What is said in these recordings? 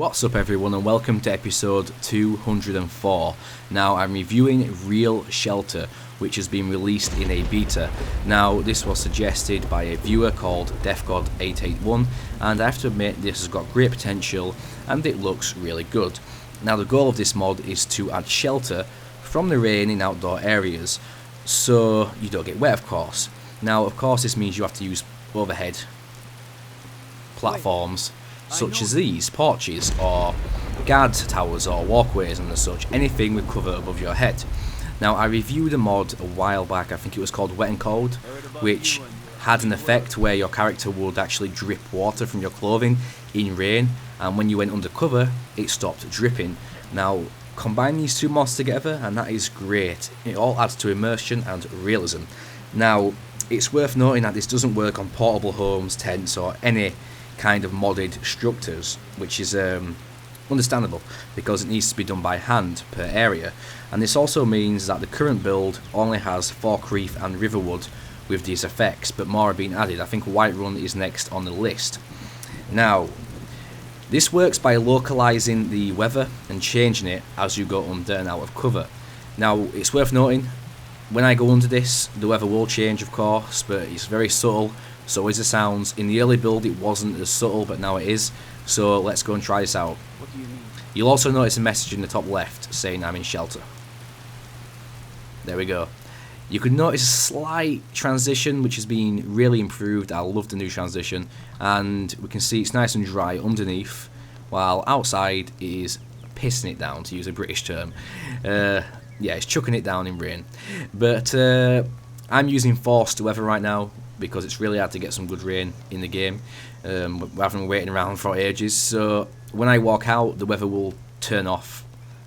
What's up everyone and welcome to episode 204. Now I'm reviewing Real Shelter, which has been released in a beta. Now this was suggested by a viewer called DeathGod881 and I have to admit this has got great potential and it looks really good. Now the goal of this mod is to add shelter from the rain in outdoor areas so you don't get wet, of course. Now of course this means you have to use overhead platforms such as these, porches or guard towers or walkways and such, anything with cover above your head. Now I reviewed a mod a while back, I think it was called Wet and Cold, which had an effect where your character would actually drip water from your clothing in rain, and when you went undercover it stopped dripping. Now combine these two mods together and that is great. It all adds to immersion and realism. Now it's worth noting that this doesn't work on portable homes, tents or any kind of modded structures, which is understandable because it needs to be done by hand per area, and this also means that the current build only has Fork Reef and Riverwood with these effects, but more are being added. I think Whiterun is next on the list. Now this works by localizing the weather and changing it as you go under and out of cover. Now it's worth noting, when I go under this the weather will change of course, but it's very subtle. So is the sounds. In the early build it wasn't as subtle, but now it is. So let's go and try this out. What do you mean? You'll also notice a message in the top left saying I'm in shelter. There we go. You can notice a slight transition which has been really improved. I love the new transition, and we can see it's nice and dry underneath, while outside is pissing it down, to use a British term. Yeah, it's chucking it down in rain. But I'm using forced weather right now, because it's really hard to get some good rain in the game. We haven't been waiting around for ages, so when I walk out the weather will turn off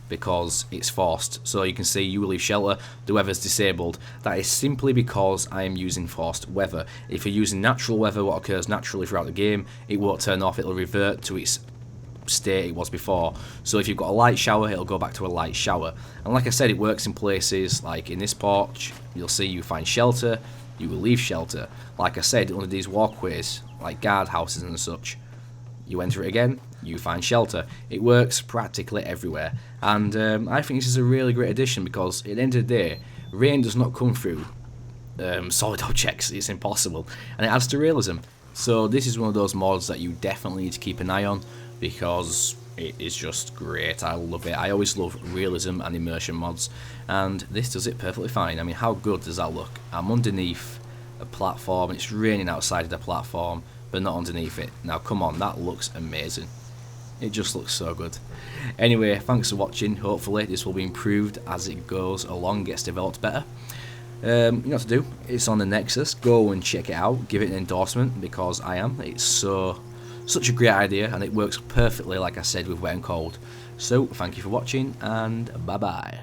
because it's forced. So you can see you will leave shelter, the weather's disabled. That is simply because I am using forced weather. If you're using natural weather, what occurs naturally throughout the game, it won't turn off, it'll revert to its state it was before. So if you've got a light shower, it'll go back to a light shower. And like I said, it works in places like in this porch. You'll see you find shelter, you will leave shelter. Like I said, under these walkways, like guard houses and such, you enter it again, you find shelter. It works practically everywhere, and I think this is a really great addition because at the end of the day, rain does not come through solid objects, it's impossible, and it adds to realism. So this is one of those mods that you definitely need to keep an eye on because it is just great. I love it. I always love realism and immersion mods, and this does it perfectly fine. I mean, how good does that look? I'm underneath a platform, it's raining outside of the platform, but not underneath it. Now come on, that looks amazing. It just looks so good. Anyway, thanks for watching. Hopefully this will be improved as it goes along, gets developed better. You know what to do. It's on the Nexus. Go and check it out. Give it an endorsement because I am. It's such a great idea and it works perfectly, like I said, with Wet and Cold. So thank you for watching and bye bye.